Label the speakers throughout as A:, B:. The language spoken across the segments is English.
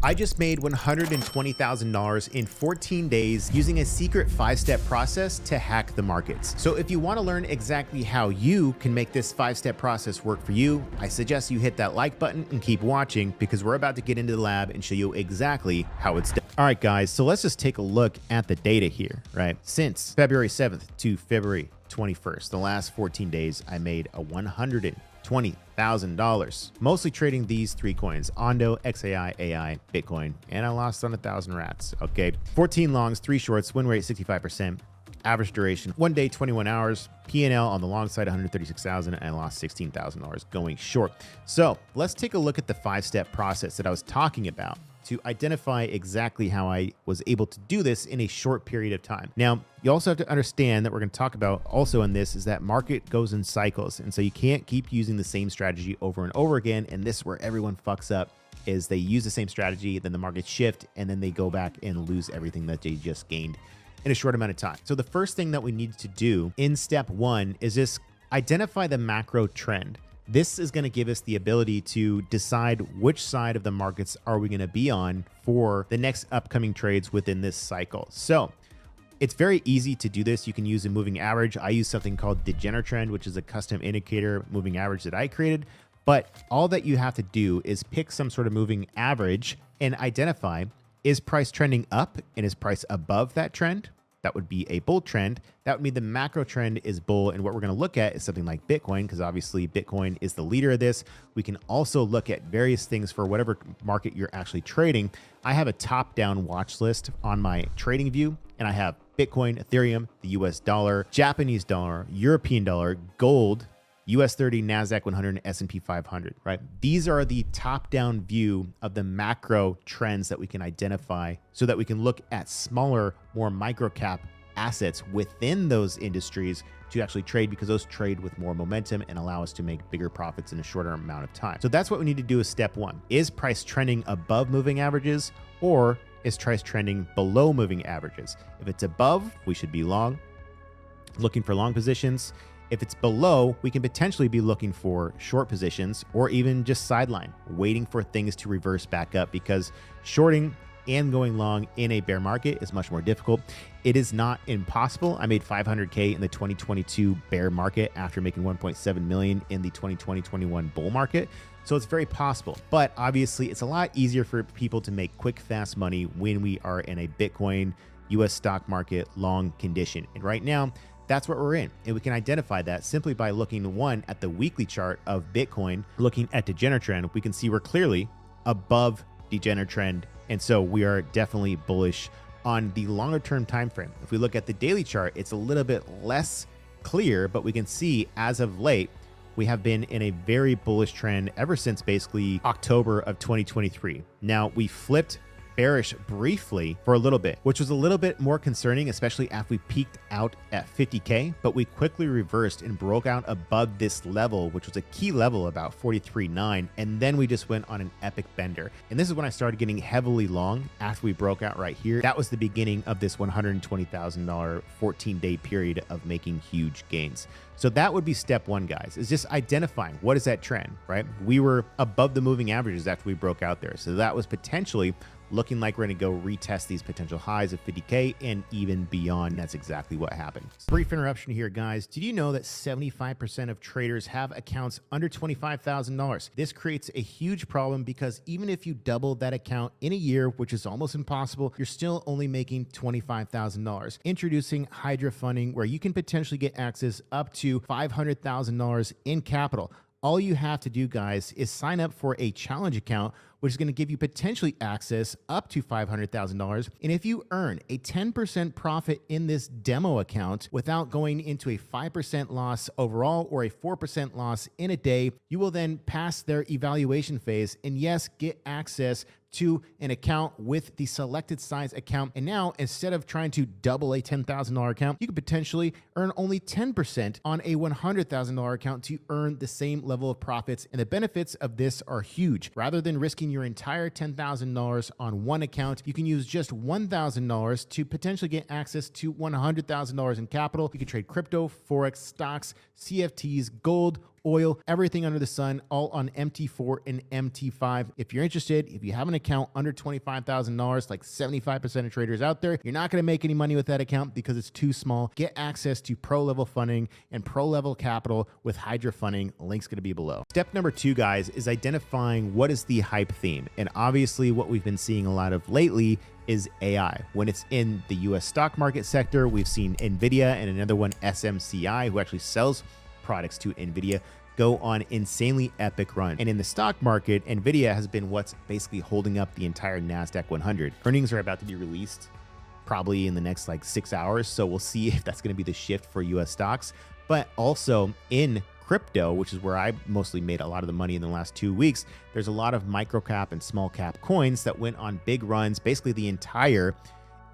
A: I just made $120,000 in 14 days using a secret 5-step process to hack the markets. So if you want to learn exactly how you can make this 5-step process work for you, I suggest you hit that like button and keep watching because we're about to get into the lab and show you exactly how it's done. All right, guys, so let's just take a look at the data here, right? Since February 7th to February 21st, the last 14 days, I made a $120,000, mostly trading these three coins: Ondo, XAI, AI, Bitcoin, and I lost on 1,000 rats. Okay, 14 longs, 3 shorts, win rate 65%, average duration 1 day, 21 hours, P&L on the long side 136,000, and I lost $16,000 going short. So let's take a look at the 5-step process that I was talking about to identify exactly how I was able to do this in a short period of time. Now, you also have to understand that we're going to talk about also in this is that market goes in cycles. And so you can't keep using the same strategy over and over again. And this is where everyone fucks up, is they use the same strategy, then the markets shift, and then they go back and lose everything that they just gained in a short amount of time. So the first thing that we need to do in step 1 is just identify the macro trend. This is going to give us the ability to decide which side of the markets are we going to be on for the next upcoming trades within this cycle. So it's very easy to do this. You can use a moving average. I use something called Degener, which is a custom indicator moving average that I created. But all that you have to do is pick some sort of moving average and identify, is price trending up and is price above that trend? That would be a bull trend. That would mean the macro trend is bull. And what we're going to look at is something like Bitcoin, because obviously Bitcoin is the leader of this. We can also look at various things for whatever market you're actually trading. I have a top-down watch list on my trading view, and I have Bitcoin, Ethereum, the US dollar, Japanese dollar, European dollar, gold, US 30, NASDAQ 100, and S&P 500, right? These are the top-down view of the macro trends that we can identify so that we can look at smaller, more micro-cap assets within those industries to actually trade, because those trade with more momentum and allow us to make bigger profits in a shorter amount of time. So that's what we need to do as step 1. Is price trending above moving averages, or is price trending below moving averages? If it's above, we should be long, looking for long positions. If it's below, we can potentially be looking for short positions or even just sideline, waiting for things to reverse back up, because shorting and going long in a bear market is much more difficult. It is not impossible. I made $500K in the 2022 bear market after making $1.7 million in the 2020-21 bull market. So it's very possible, but obviously it's a lot easier for people to make quick, fast money when we are in a Bitcoin, US stock market long condition. And right now, that's what we're in. And we can identify that simply by looking, one, at the weekly chart of Bitcoin, looking at Degener trend. We can see we're clearly above Degener trend. And so we are definitely bullish on the longer term time frame. If we look at the daily chart, it's a little bit less clear, but we can see as of late, we have been in a very bullish trend ever since basically October of 2023. Now we flipped bearish briefly for a little bit, which was a little bit more concerning, especially after we peaked out at 50K, but we quickly reversed and broke out above this level, which was a key level about 43.9. And then we just went on an epic bender. And this is when I started getting heavily long after we broke out right here. That was the beginning of this $120,000 14-day period of making huge gains. So that would be step 1, guys, is just identifying what is that trend, right? We were above the moving averages after we broke out there. So that was potentially looking like we're going to go retest these potential highs of 50K and even beyond. That's exactly what happened. Brief interruption here, guys. Did you know that 75% of traders have accounts under $25,000? This creates a huge problem because even if you double that account in a year, which is almost impossible, you're still only making $25,000. Introducing Hydra funding, where you can potentially get access up to $500,000 in capital. All you have to do, guys, is sign up for a challenge account, which is going to give you potentially access up to $500,000. And if you earn a 10% profit in this demo account without going into a 5% loss overall or a 4% loss in a day, you will then pass their evaluation phase and, yes, get access to an account with the selected size account. And now, instead of trying to double a $10,000 account, you could potentially earn only 10% on a $100,000 account to earn the same level of profits. And the benefits of this are huge. Rather than risking your entire $10,000 on one account, you can use just $1,000 to potentially get access to $100,000 in capital. You can trade crypto, forex, stocks, CFTs, gold, oil, everything under the sun, all on MT4 and MT5. If you're interested, if you have an account under $25,000, like 75% of traders out there, you're not going to make any money with that account because it's too small. Get access to pro level funding and pro level capital with Hydra funding. Link's going to be below. Step number 2, guys, is identifying what is the hype theme. And obviously what we've been seeing a lot of lately is AI. When it's in the US stock market sector, we've seen Nvidia and another one, SMCI, who actually sells products to Nvidia, go on insanely epic run. And in the stock market, Nvidia has been what's basically holding up the entire NASDAQ 100. Earnings are about to be released probably in the next like 6 hours. So we'll see if that's going to be the shift for US stocks. But also in crypto, which is where I mostly made a lot of the money in the last 2 weeks, there's a lot of micro cap and small cap coins that went on big runs. Basically, the entire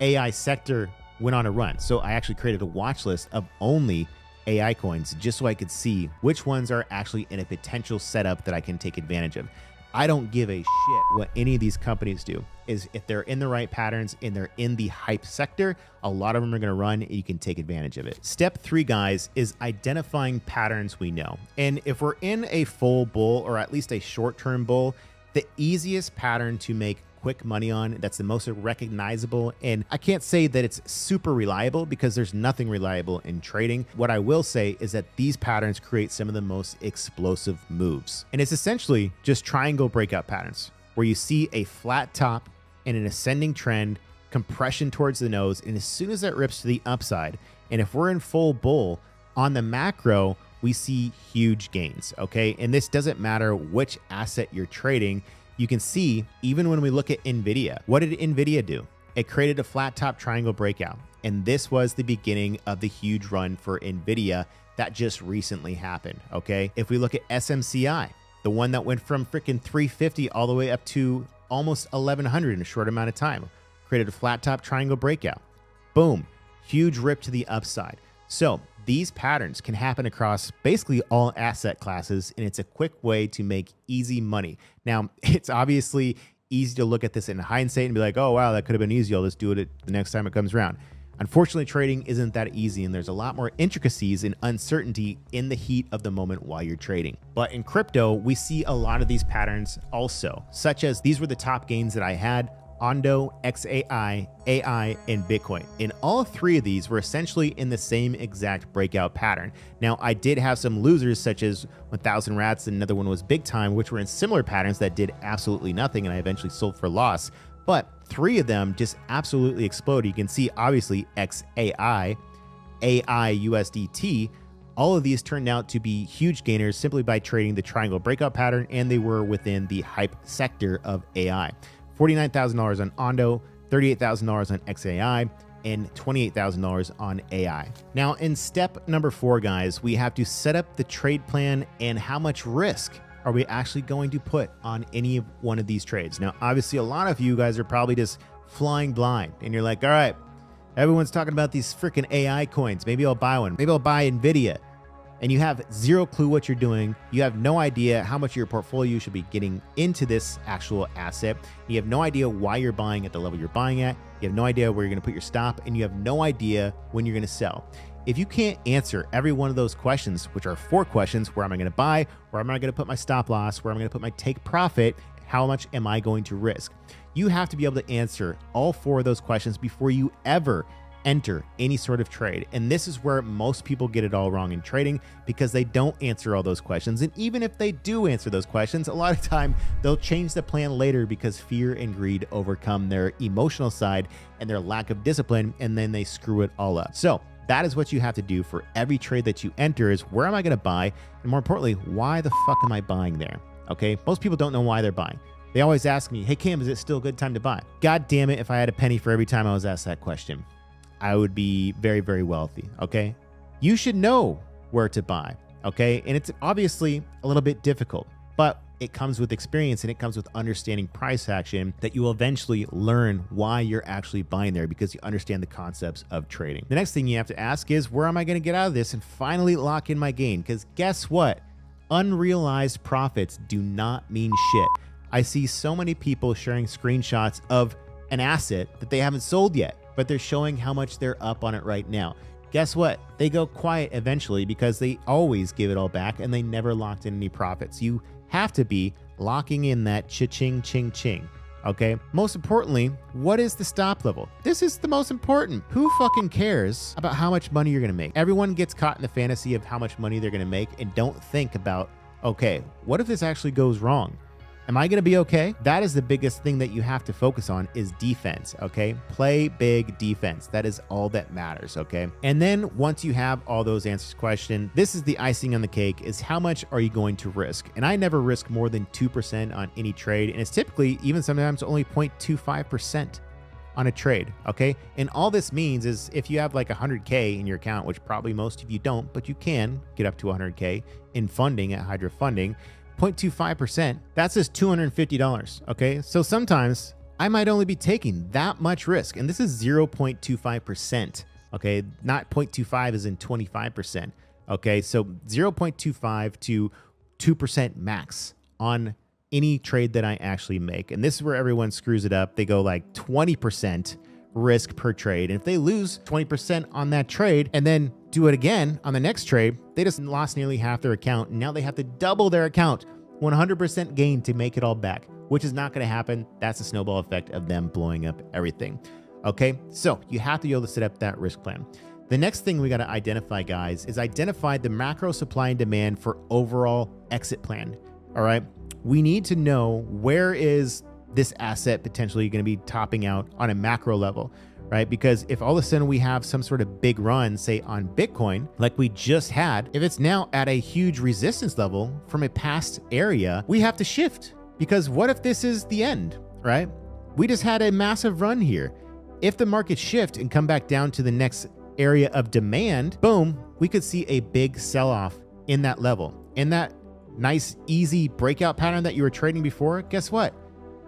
A: AI sector went on a run. So I actually created a watch list of only AI coins just so I could see which ones are actually in a potential setup that I can take advantage of. I don't give a shit what any of these companies do. Is if they're in the right patterns and they're in the hype sector, a lot of them are going to run and you can take advantage of it. Step 3, guys, is identifying patterns we know. And if we're in a full bull or at least a short-term bull, the easiest pattern to make quick money on, that's the most recognizable, and I can't say that it's super reliable because there's nothing reliable in trading. What I will say is that these patterns create some of the most explosive moves. And it's essentially just triangle breakout patterns where you see a flat top and an ascending trend, compression towards the nose, and as soon as that rips to the upside, and if we're in full bull on the macro, we see huge gains, okay? And this doesn't matter which asset you're trading. You can see, even when we look at Nvidia, what did Nvidia do? It created a flat top triangle breakout. And this was the beginning of the huge run for Nvidia that just recently happened, okay? If we look at SMCI, the one that went from freaking 350 all the way up to almost 1100 in a short amount of time, created a flat top triangle breakout. Boom, huge rip to the upside. So these patterns can happen across basically all asset classes, and it's a quick way to make easy money. Now, it's obviously easy to look at this in hindsight and be like, oh, wow, that could have been easy. I'll just do it the next time it comes around. Unfortunately, trading isn't that easy, and there's a lot more intricacies and uncertainty in the heat of the moment while you're trading. But in crypto, we see a lot of these patterns also, such as these were the top gains that I had: Ondo, XAI, AI, and Bitcoin. And all 3 of these were essentially in the same exact breakout pattern. Now, I did have some losers such as 1000 Rats, and another one was Big Time, which were in similar patterns that did absolutely nothing, and I eventually sold for loss. But 3 of them just absolutely exploded. You can see, obviously, XAI, AI, USDT, all of these turned out to be huge gainers simply by trading the triangle breakout pattern, and they were within the hype sector of AI. $49,000 on Ondo, $38,000 on XAI, and $28,000 on AI. Now, in step number 4, guys, we have to set up the trade plan and how much risk are we actually going to put on any one of these trades. Now, obviously, a lot of you guys are probably just flying blind, and you're like, all right, everyone's talking about these freaking AI coins. Maybe I'll buy one. Maybe I'll buy Nvidia. And you have zero clue what you're doing. You have no idea how much of your portfolio should be getting into this actual asset. You have no idea why you're buying at the level you're buying at. You have no idea where you're going to put your stop, and you have no idea when you're going to sell. If you can't answer every one of those questions, which are 4 questions: where am I going to buy? Where am I going to put my stop loss? Where am I going to put my take profit? How much am I going to risk? You have to be able to answer all 4 of those questions before you ever enter any sort of trade. And this is where most people get it all wrong in trading, because they don't answer all those questions. And even if they do answer those questions, a lot of time they'll change the plan later because fear and greed overcome their emotional side and their lack of discipline, and then they screw it all up. So that is what you have to do for every trade that you enter: is where am I going to buy? And more importantly, why the fuck am I buying there? Okay, most people don't know why they're buying. They always ask me, hey Cam, is it still a good time to buy? God damn it, if I had a penny for every time I was asked that question, I would be very, very wealthy, okay? You should know where to buy, okay? And it's obviously a little bit difficult, but it comes with experience, and it comes with understanding price action, that you will eventually learn why you're actually buying there, because you understand the concepts of trading. The next thing you have to ask is, where am I going to get out of this and finally lock in my gain? Because guess what? Unrealized profits do not mean shit. I see so many people sharing screenshots of an asset that they haven't sold yet, but they're showing how much they're up on it right now. guess what? They go quiet eventually because they always give it all back and they never locked in any profits. You have to be locking in that cha-ching, ching, ching. Okay. Most importantly, what is the stop level? This is the most important. Who fucking cares about how much money you're going to make? Everyone gets caught in the fantasy of how much money they're going to make and don't think about, okay, what if this actually goes wrong? Am I going to be okay? That is the biggest thing that you have to focus on is defense, okay? Play big defense. That is all that matters, okay? And then once you have all those answers to the question, this is the icing on the cake is how much are you going to risk? And I never risk more than 2% on any trade. And it's typically even sometimes only 0.25% on a trade, okay? And all this means is if you have like 100K in your account, which probably most of you don't, but you can get up to 100K in funding at Hydra Funding, 0.25%, that's just $250, okay? So sometimes I might only be taking that much risk, and this is 0.25%, okay? Not 0.25 as in 25%, okay? So 0.25 to 2% max on any trade that I actually make. And this is where everyone screws it up. They go like 20% risk per trade. And if they lose 20% on that trade and then do it again on the next trade, they just lost nearly half their account. And now they have to double their account, 100% gain to make it all back, which is not going to happen. That's the snowball effect of them blowing up everything. Okay, so you have to be able to set up that risk plan. The next thing we got to identify, guys, is identify the macro supply and demand for overall exit plan. All right, we need to know where is this asset potentially going to be topping out on a macro level, right? Because if all of a sudden we have some sort of big run, say on Bitcoin, like we just had, if it's now at a huge resistance level from a past area, we have to shift because what if this is the end, right? We just had a massive run here. If the market shift and come back down to the next area of demand, boom, we could see a big sell-off in that level. In that nice, easy breakout pattern that you were trading before, guess what?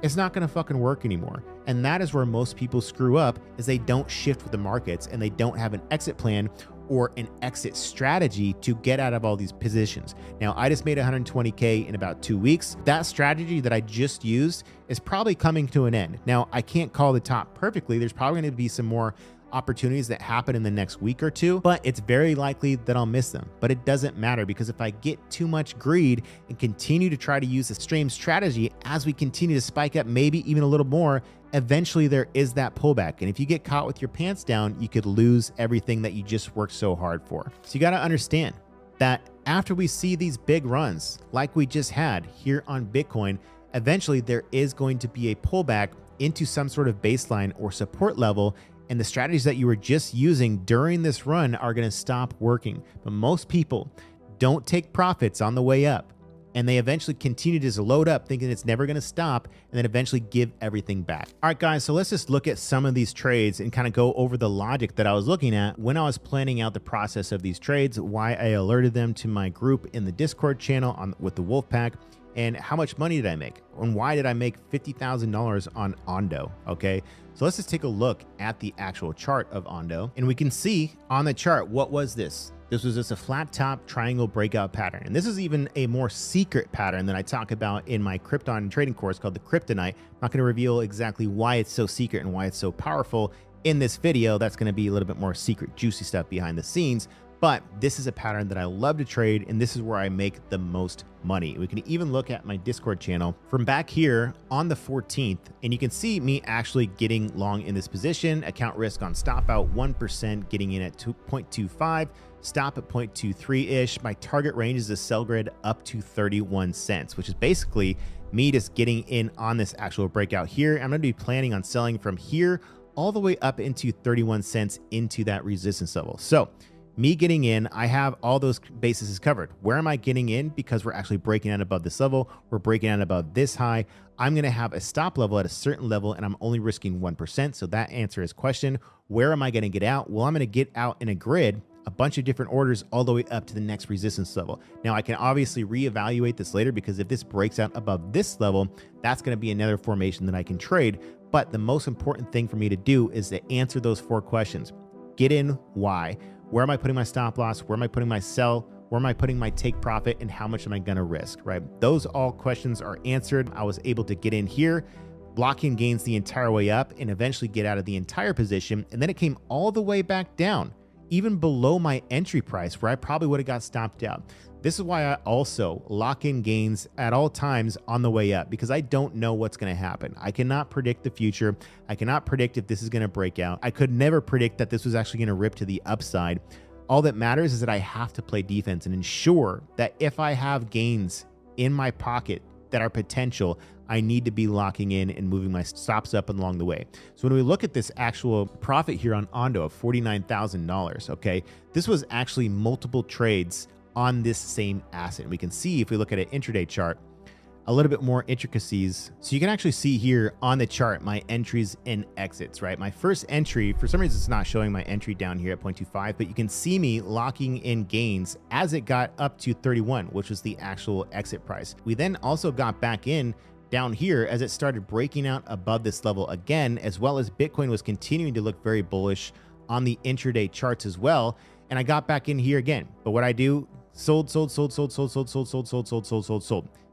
A: It's not going to fucking work anymore. And that is where most people screw up is they don't shift with the markets and they don't have an exit plan or an exit strategy to get out of all these positions. Now, I just made 120K in about 2 weeks. That strategy that I just used is probably coming to an end. Now, I can't call the top perfectly. There's probably going to be some more opportunities that happen in the next week or two, but it's very likely that I'll miss them. But it doesn't matter because if I get too much greed and continue to try to use the stream strategy as we continue to spike up, maybe even a little more, eventually there is that pullback. And if you get caught with your pants down, you could lose everything that you just worked so hard for. So you got to understand that after we see these big runs like we just had here on Bitcoin, eventually there is going to be a pullback into some sort of baseline or support level. And the strategies that you were just using during this run are going to stop working. But most people don't take profits on the way up. And they eventually continue to just load up thinking it's never going to stop and then eventually give everything back. All right, guys, so let's just look at some of these trades and kind of go over the logic that I was looking at when I was planning out the process of these trades, why I alerted them to my group in the Discord channel with the Wolfpack, and how much money did I make? And why did I make $50,000 on Ondo? Okay, so let's just take a look at the actual chart of Ondo. And we can see on the chart, what was this? This was just a flat top triangle breakout pattern. And this is even a more secret pattern that I talk about in my Krypton trading course called the Kryptonite. I'm not gonna reveal exactly why it's so secret and why it's so powerful in this video. That's gonna be a little bit more secret, juicy stuff behind the scenes. But this is a pattern that I love to trade, and this is where I make the most money. We can even look at my Discord channel from back here on the 14th, and you can see me actually getting long in this position. Account risk on stop out 1%, getting in at 2.25, stop at 0.23-ish. My target range is a sell grid up to 31 cents, which is basically me just getting in on this actual breakout here. I'm gonna be planning on selling from here all the way up into 31 cents into that resistance level. So me getting in, I have all those bases covered. Where am I getting in? Because we're actually breaking out above this level. We're breaking out above this high. I'm going to have a stop level at a certain level, and I'm only risking 1%. So that answer is question. Where am I going to get out? Well, I'm going to get out in a grid, a bunch of different orders all the way up to the next resistance level. Now, I can obviously reevaluate this later because if this breaks out above this level, that's going to be another formation that I can trade. But the most important thing for me to do is to answer those 4 questions. Get in, why? Where am I putting my stop loss? Where am I putting my sell? Where am I putting my take profit? And how much am I gonna risk, right? Those all questions are answered. I was able to get in here, block in gains the entire way up, and eventually get out of the entire position. And then it came all the way back down even below my entry price where I probably would have got stopped out. This is why I also lock in gains at all times on the way up, because I don't know what's going to happen. I cannot predict the future. I cannot predict if this is going to break out. I could never predict that this was actually going to rip to the upside. All that matters is that I have to play defense and ensure that if I have gains in my pocket that are potential, I need to be locking in and moving my stops up along the way. So when we look at this actual profit here on Ondo of $49,000, okay, this was actually multiple trades on this same asset. We can see if we look at an intraday chart, a little bit more intricacies. So you can actually see here on the chart my entries and exits, right? My first entry, for some reason it's not showing my entry down here at 0.25, but you can see me locking in gains as it got up to 31, which was the actual exit price. We then also got back in down here as it started breaking out above this level again, as well as Bitcoin was continuing to look very bullish on the intraday charts as well. And I got back in here again. But what I do, sold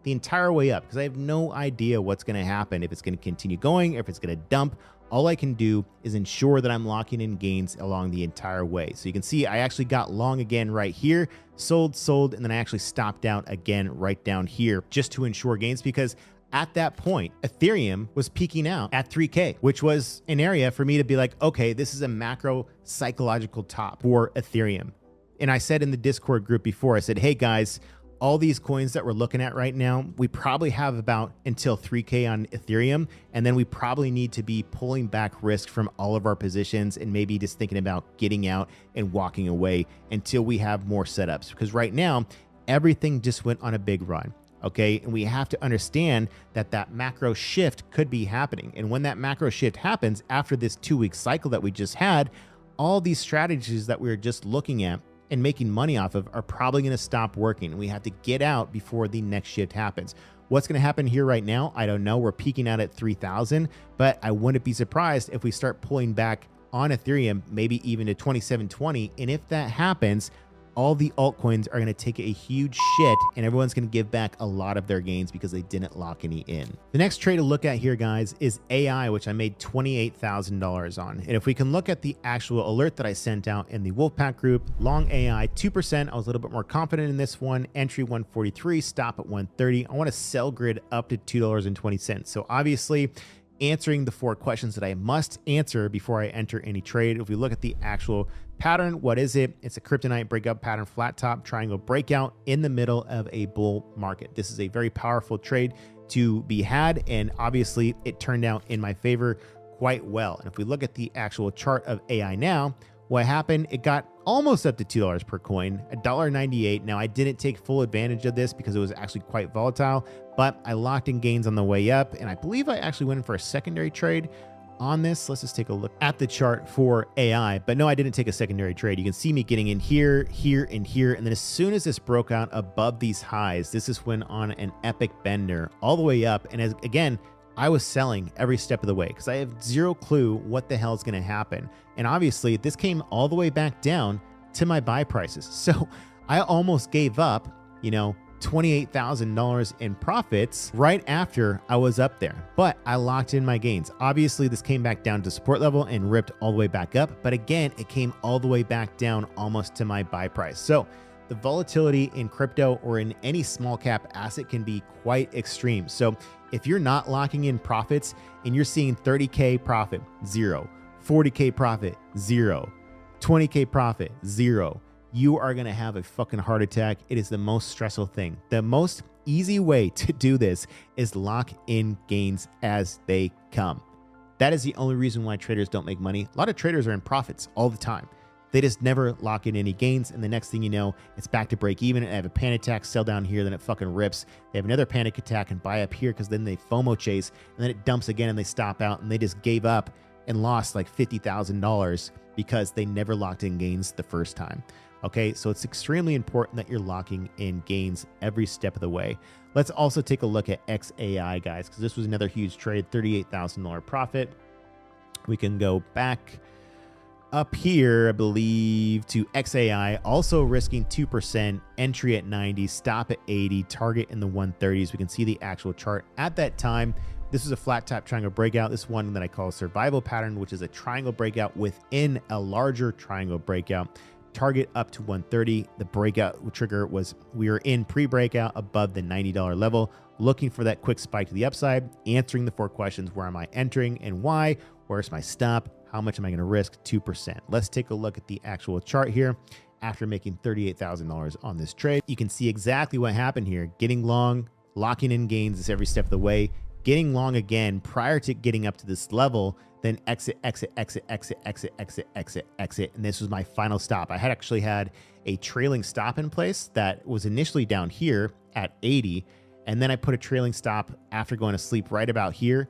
A: the entire way up, because I have no idea what's going to happen, if it's going to continue going, if it's going to dump. All I can do is ensure that I'm locking in gains along the entire way. So you can see I actually got long again right here, sold, and then I actually stopped out again right down here just to ensure gains, because at that point, Ethereum was peaking out at 3K, which was an area for me to be like, okay, this is a macro psychological top for Ethereum. And I said in the Discord group before, I said, hey guys, all these coins that we're looking at right now, we probably have about until 3K on Ethereum. And then we probably need to be pulling back risk from all of our positions and maybe just thinking about getting out and walking away until we have more setups. Because right now, everything just went on a big run. Okay, and we have to understand that that macro shift could be happening. And when that macro shift happens after this 2-week cycle that we just had, all these strategies that we were just looking at and making money off of are probably going to stop working. And we have to get out before the next shift happens. What's going to happen here right now? I don't know. We're peaking out at 3,000, but I wouldn't be surprised if we start pulling back on Ethereum, maybe even to 2720. And if that happens, all the altcoins are going to take a huge shit and everyone's going to give back a lot of their gains because they didn't lock any in. The next trade to look at here, guys, is AI, which I made $28,000 on. And if we can look at the actual alert that I sent out in the Wolfpack group, long AI 2%. I was a little bit more confident in this one. Entry 143, stop at 130. I want to sell grid up to $2.20. So obviously, answering the 4 questions that I must answer before I enter any trade. If we look at the actual pattern, what is it? It's a kryptonite breakout pattern, flat top triangle breakout in the middle of a bull market. This is a very powerful trade to be had, and obviously it turned out in my favor quite well. And if we look at the actual chart of AI now, what happened, it got almost up to $2 per coin, $1.98. Now I didn't take full advantage of this because it was actually quite volatile, but I locked in gains on the way up. And I believe I actually went in for a secondary trade on this. Let's just take a look at the chart for AI, but no, I didn't take a secondary trade. You can see me getting in here, here, and here. And then as soon as this broke out above these highs, this is when on an epic bender all the way up. And again, I was selling every step of the way because I have zero clue what the hell is going to happen. And obviously this came all the way back down to my buy prices. So I almost gave up, you know, $28,000 in profits right after I was up there, but I locked in my gains. Obviously this came back down to support level and ripped all the way back up. But again, it came all the way back down almost to my buy price. So the volatility in crypto or in any small cap asset can be quite extreme. So if you're not locking in profits and you're seeing 30K profit, 0, 40K profit, 0, 20K profit, 0, you are going to have a fucking heart attack. It is the most stressful thing. The most easy way to do this is lock in gains as they come. That is the only reason why traders don't make money. A lot of traders are in profits all the time. They just never lock in any gains. And the next thing you know, it's back to break even. And I have a panic attack, sell down here, then it fucking rips. They have another panic attack and buy up here because then they FOMO chase and then it dumps again and they stop out and they just gave up and lost like $50,000 because they never locked in gains the first time. Okay, so it's extremely important that you're locking in gains every step of the way. Let's also take a look at XAI, guys, because this was another huge trade, $38,000 profit. We can go back up here, I believe, to XAI, also risking 2%, entry at 90, stop at 80, target in the 130s. We can see the actual chart at that time. This is a flat top triangle breakout. This one that I call a survival pattern, which is a triangle breakout within a larger triangle breakout. target up to 130. The breakout trigger was we were in pre-breakout above the $90 level, looking for that quick spike to the upside, answering the 4 questions. Where am I entering and why? Where's my stop? How much am I going to risk? 2%. Let's take a look at the actual chart here. After making $38,000 on this trade, you can see exactly what happened here. Getting long, locking in gains every step of the way, getting long again prior to getting up to this level, then exit, exit, exit, exit, exit, exit, exit, exit. And this was my final stop. I had actually had a trailing stop in place that was initially down here at 80. And then I put a trailing stop after going to sleep right about here.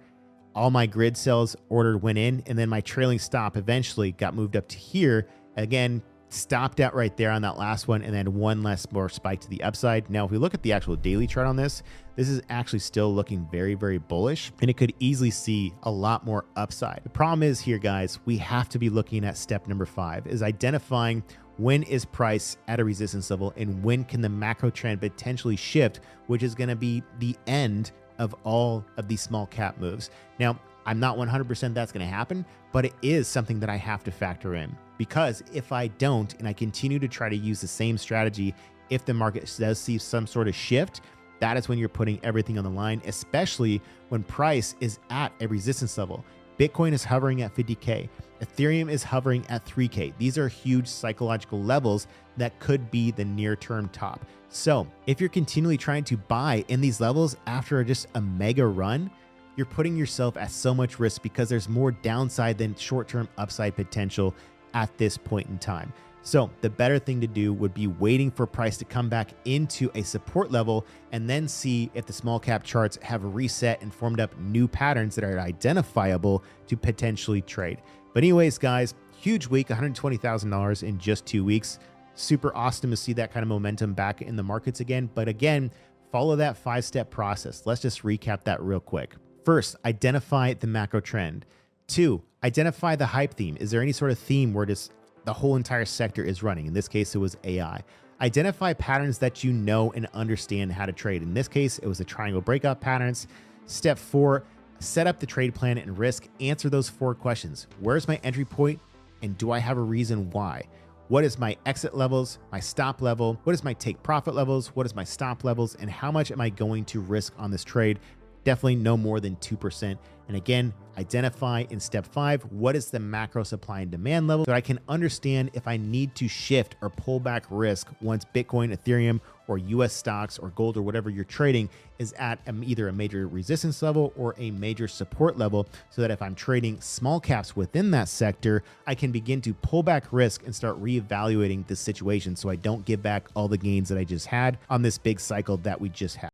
A: All my grid cells ordered went in, and then my trailing stop eventually got moved up to here. Again, stopped out right there on that last one, and then one more spike to the upside. Now, if we look at the actual daily chart on this, this is actually still looking very, very bullish, and it could easily see a lot more upside. The problem is here, guys, we have to be looking at step number 5, is identifying when is price at a resistance level and when can the macro trend potentially shift, which is going to be the end of all of these small cap moves. Now, I'm not 100% that's going to happen, but it is something that I have to factor in, because if I don't and I continue to try to use the same strategy, if the market does see some sort of shift, that is when you're putting everything on the line, especially when price is at a resistance level. Bitcoin is hovering at 50K. Ethereum is hovering at 3K. These are huge psychological levels that could be the near-term top. So if you're continually trying to buy in these levels after just a mega run, you're putting yourself at so much risk because there's more downside than short-term upside potential at this point in time. So the better thing to do would be waiting for price to come back into a support level and then see if the small cap charts have reset and formed up new patterns that are identifiable to potentially trade. But anyways, guys, huge week, $120,000 in just 2 weeks. Super awesome to see that kind of momentum back in the markets again. But again, follow that 5-step process. Let's just recap that real quick. First, identify the macro trend. 2, identify the hype theme. Is there any sort of theme where the whole entire sector is running? In this case, it was AI. Identify patterns that you know and understand how to trade. In this case, it was the triangle breakout patterns. Step 4, set up the trade plan and risk. Answer those 4 questions. Where's my entry point, and do I have a reason why? What is my exit levels, my stop level? What is my take profit levels? What is my stop levels? And how much am I going to risk on this trade? Definitely no more than 2%. And again, identify in step 5, what is the macro supply and demand level, so I can understand if I need to shift or pull back risk once Bitcoin, Ethereum, or US stocks or gold or whatever you're trading is at either a major resistance level or a major support level, so that if I'm trading small caps within that sector, I can begin to pull back risk and start reevaluating the situation so I don't give back all the gains that I just had on this big cycle that we just had.